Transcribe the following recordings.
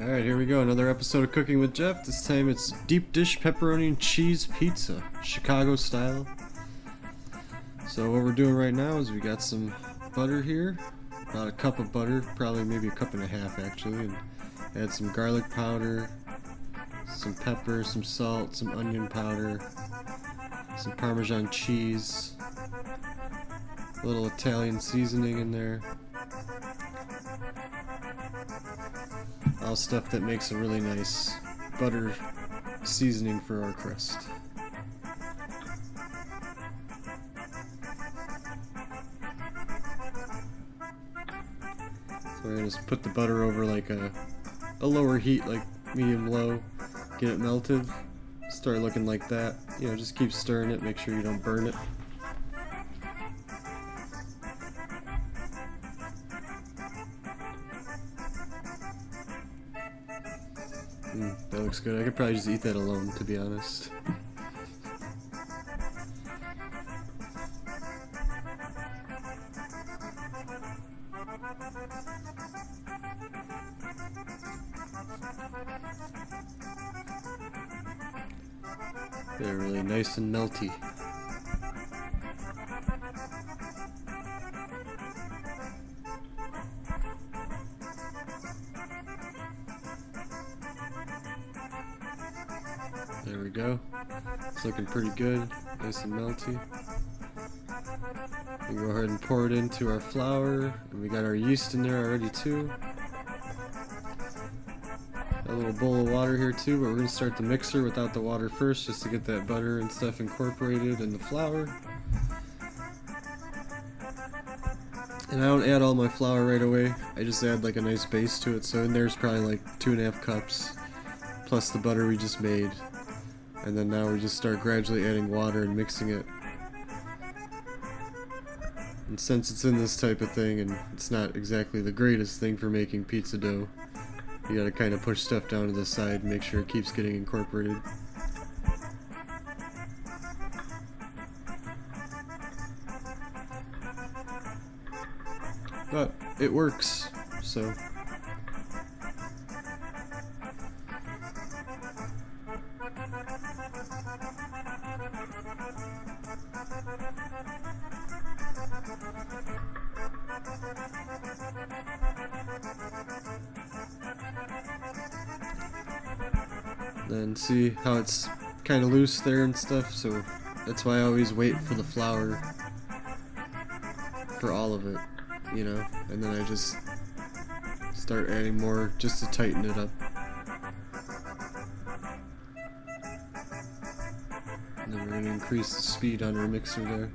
Alright, here we go. Another episode of Cooking with Jeff. This time it's deep dish pepperoni and cheese pizza, Chicago style. So what we're doing right now is we got some butter here, about a cup of butter, probably maybe a cup and a half actually, and add some garlic powder, some pepper, some salt, some onion powder, some Parmesan cheese, a little Italian seasoning in there. All stuff that makes a really nice butter seasoning for our crust. So we're going to put the butter over like a lower heat, like medium-low, get it melted, start looking like that. You know, just keep stirring it, make sure you don't burn it. That looks good. I could probably just eat that alone, to be honest. They're really nice and melty. There we go. It's looking pretty good, nice and melty. We go ahead and pour it into our flour, and we got our yeast in there already too. A little bowl of water here too, but we're going to start the mixer without the water first, just to get that butter and stuff incorporated in the flour. And I don't add all my flour right away, I just add like a nice base to it, so in there's probably like 2.5 cups, plus the butter we just made. And then now we just start gradually adding water and mixing it. And since it's in this type of thing, and it's not exactly the greatest thing for making pizza dough, you gotta kind of push stuff down to the side and make sure it keeps getting incorporated. But it works, so. Then see how it's kind of loose there and stuff, so that's why I always wait for the flour for all of it, you know, and then I just start adding more just to tighten it up. And then we're going to increase the speed on our mixer there.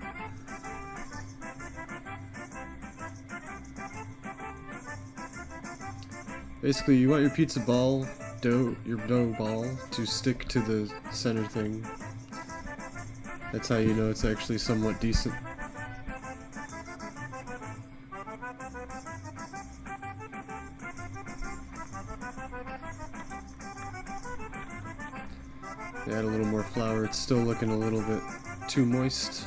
Basically, you want your pizza ball your dough ball to stick to the center thing. That's how you know it's actually somewhat decent. Add a little more flour. It's still looking a little bit too moist.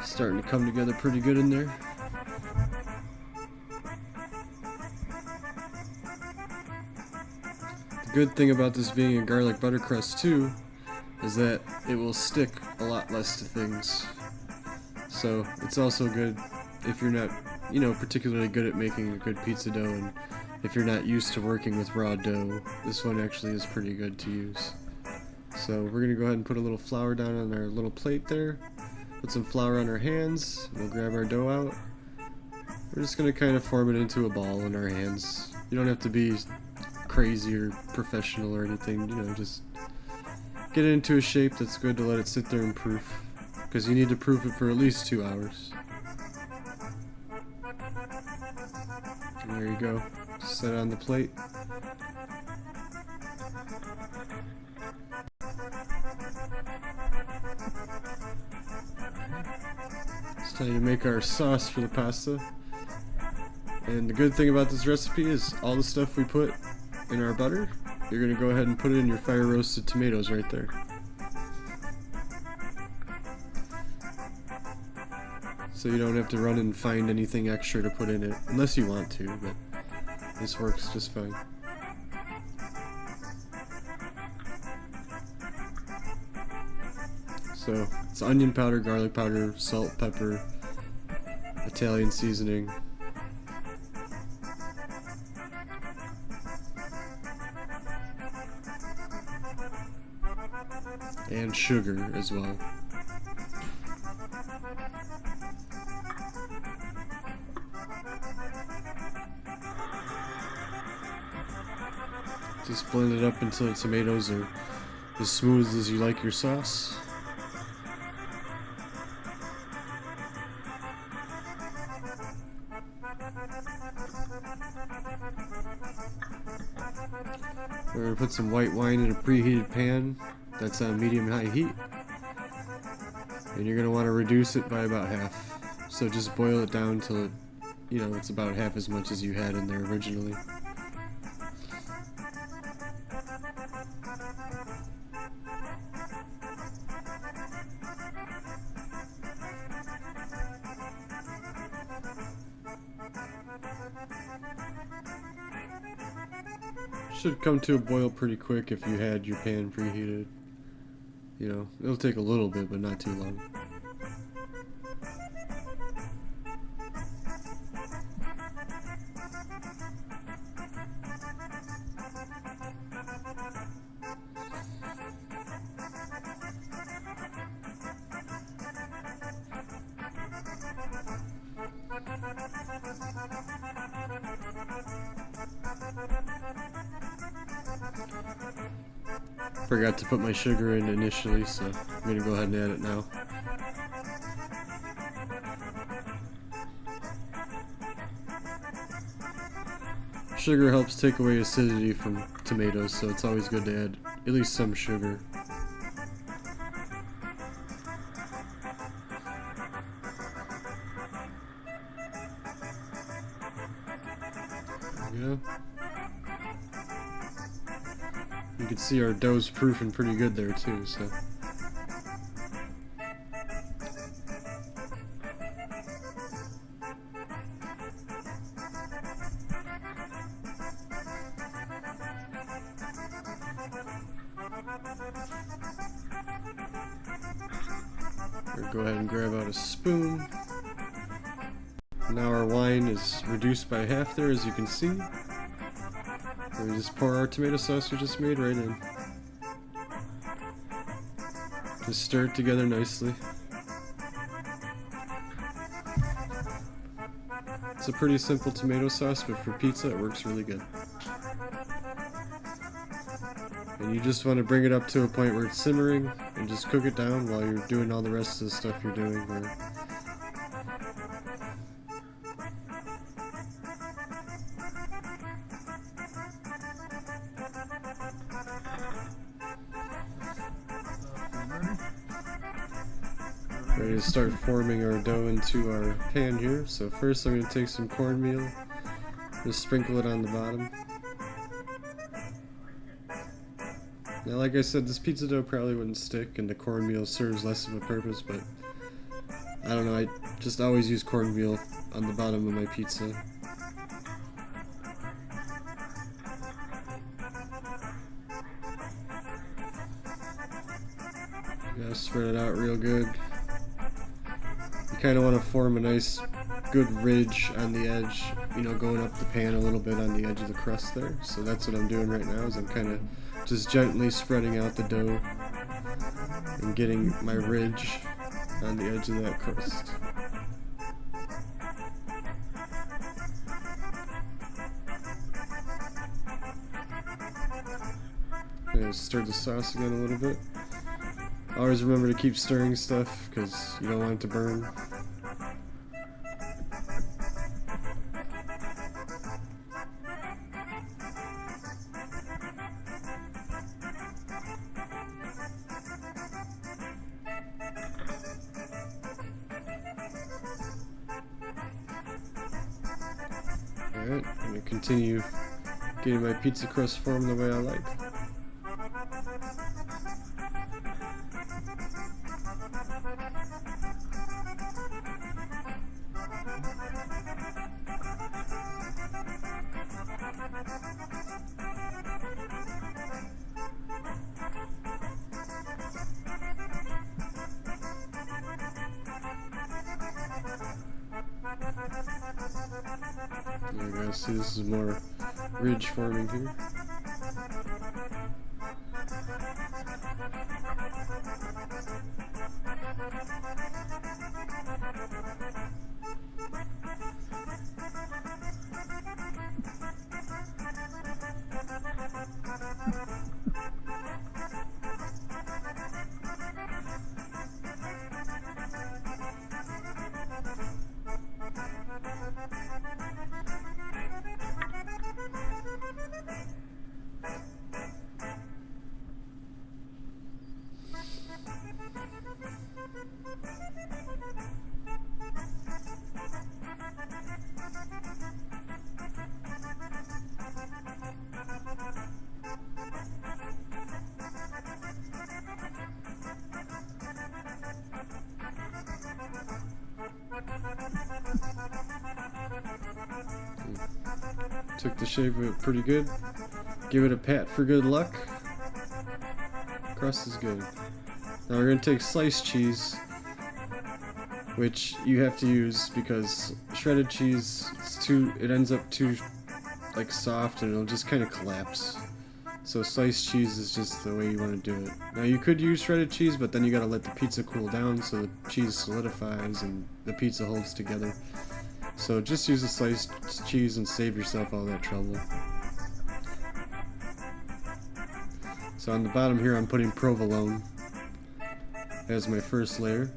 Starting to come together pretty good in there. The good thing about this being a garlic butter crust too is that it will stick a lot less to things. So it's also good if you're not, you know, particularly good at making a good pizza dough, and if you're not used to working with raw dough, this one actually is pretty good to use. So we're gonna go ahead and put a little flour down on our little plate there. Put some flour on our hands, we'll grab our dough out. We're just going to kind of form it into a ball in our hands. You don't have to be crazy or professional or anything, you know, just get it into a shape that's good to let it sit there and proof. Because you need to proof it for at least 2 hours. And there you go, set it on the plate. It's time to make our sauce for the pasta. And the good thing about this recipe is all the stuff we put in our butter, you're going to go ahead and put it in your fire roasted tomatoes right there. So you don't have to run and find anything extra to put in it, unless you want to, but this works just fine. So it's onion powder, garlic powder, salt, pepper, Italian seasoning, and sugar as well. Just blend it up until the tomatoes are as smooth as you like your sauce. We're going to put some white wine in a preheated pan that's on medium-high heat. And you're going to want to reduce it by about half. So just boil it down till it's about half as much as you had in there originally. Should come to a boil pretty quick if you had your pan preheated. It'll take a little bit, but not too long. Forgot to put my sugar in initially, so I'm going to go ahead and add it now. Sugar helps take away acidity from tomatoes, so it's always good to add at least some sugar. There we go. You can see our dough's proofing pretty good there too, so. We'll go ahead and grab out a spoon. Now our wine is reduced by half there, as you can see. And we just pour our tomato sauce we just made right in. Just stir it together nicely. It's a pretty simple tomato sauce, but for pizza it works really good. And you just want to bring it up to a point where it's simmering and just cook it down while you're doing all the rest of the stuff you're doing. Ready to start forming our dough into our pan here. So first I'm going to take some cornmeal, just sprinkle it on the bottom. Now like I said, this pizza dough probably wouldn't stick and the cornmeal serves less of a purpose, but I don't know, I just always use cornmeal on the bottom of my pizza. Gotta spread it out real good. You kind of want to form a nice good ridge on the edge, going up the pan a little bit on the edge of the crust there. So that's what I'm doing right now, is I'm kind of just gently spreading out the dough and getting my ridge on the edge of that crust. I'm going to stir the sauce again a little bit. Always remember to keep stirring stuff because you don't want it to burn. Alright, I'm going to continue getting my pizza crust formed the way I like. There you guys see, this is more ridge forming here. Took the shape of it pretty good. Give it a pat for good luck. Crust is good. Now we're going to take sliced cheese, which you have to use because shredded cheese, it ends up too like soft and it'll just kind of collapse. So sliced cheese is just the way you want to do it. Now you could use shredded cheese, but then you got to let the pizza cool down so the cheese solidifies and the pizza holds together. So just use the sliced cheese and save yourself all that trouble. So on the bottom here I'm putting provolone as my first layer.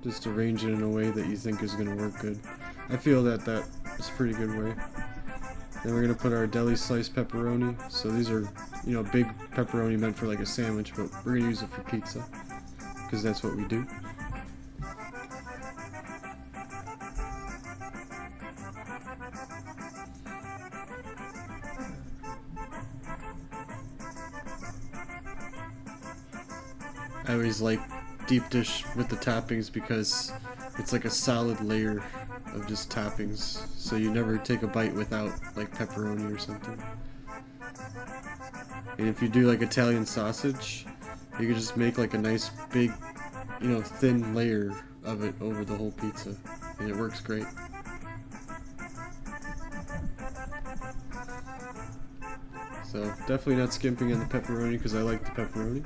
Just arrange it in a way that you think is going to work good. I feel that is a pretty good way. Then we're going to put our deli sliced pepperoni. So these are, you know, big pepperoni meant for like a sandwich, but we're going to use it for pizza because that's what we do. I always like deep dish with the toppings because it's like a solid layer of just toppings, so you never take a bite without like pepperoni or something. And if you do like Italian sausage, you can just make like a nice big, you know, thin layer of it over the whole pizza, and it works great. So definitely not skimping on the pepperoni because I like the pepperoni.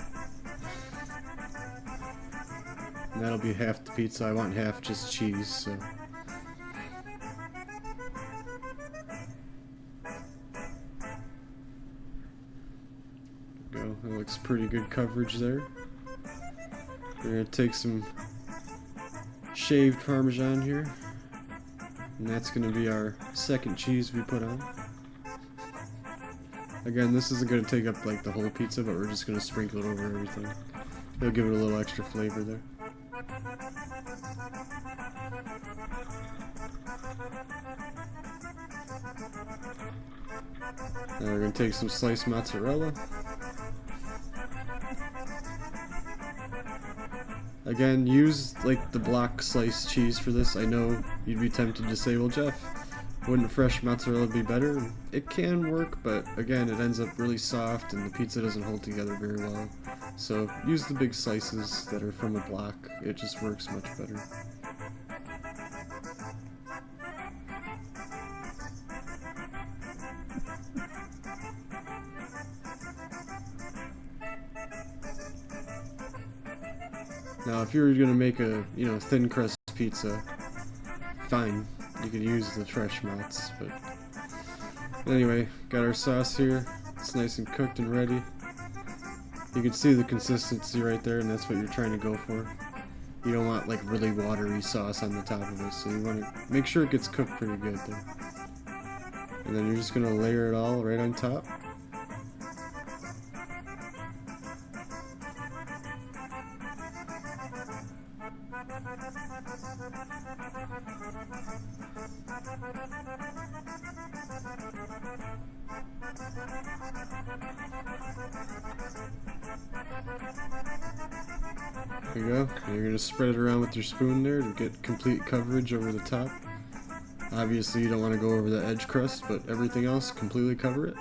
And that'll be half the pizza. I want half just cheese, so. There we go. That looks pretty good coverage there. We're going to take some shaved Parmesan here. And that's going to be our second cheese we put on. Again, this isn't going to take up like the whole pizza, but we're just going to sprinkle it over everything. It'll give it a little extra flavor there. Now we're going to take some sliced mozzarella. Again, use like the block sliced cheese for this. I know you'd be tempted to say, well, Jeff, wouldn't fresh mozzarella be better? It can work, but again, it ends up really soft and the pizza doesn't hold together very well. So use the big slices that are from a block. It just works much better. Now, if you were going to make a, you know, thin crust pizza, fine, you could use the fresh mozz, but anyway, got our sauce here. It's nice and cooked and ready. You can see the consistency right there, and that's what you're trying to go for. You don't want like really watery sauce on the top of it, so you want to make sure it gets cooked pretty good there. And then you're just going to layer it all right on top. There you go. And you're going to spread it around with your spoon there to get complete coverage over the top. Obviously you don't want to go over the edge crust, but everything else, completely cover it.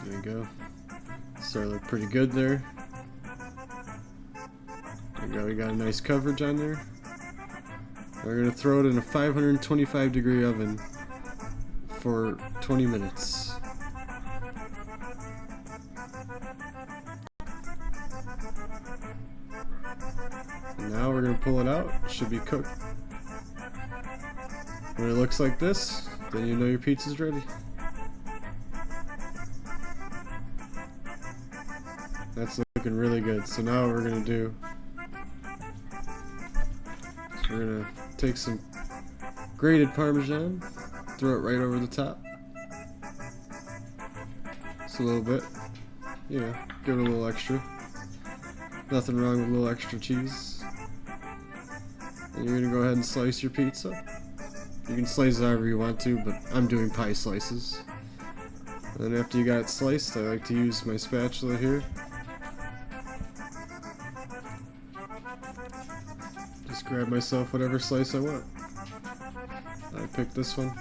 There you go. Starting to look pretty good there. There you go, we got a nice coverage on there. We're going to throw it in a 525 degree oven for 20 minutes. And now we're going to pull it out. It should be cooked. When it looks like this, then you know your pizza's ready. That's looking really good. So now what we're going to do is we're going to take some grated Parmesan, throw it right over the top. Just a little bit. You know, give it a little extra. Nothing wrong with a little extra cheese. And you're going to go ahead and slice your pizza. You can slice it however you want to, but I'm doing pie slices. And then after you got it sliced, I like to use my spatula here. Just grab myself whatever slice I want. I picked this one.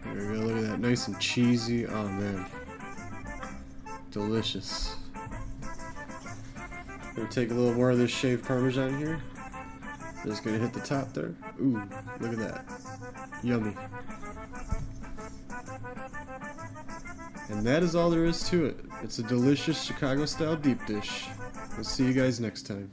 There we go, look at that, nice and cheesy. Oh man, delicious. I'm gonna take a little more of this shaved Parmesan here. Just gonna hit the top there. Ooh, look at that, yummy. And that is all there is to it. It's a delicious Chicago-style deep dish. We'll see you guys next time.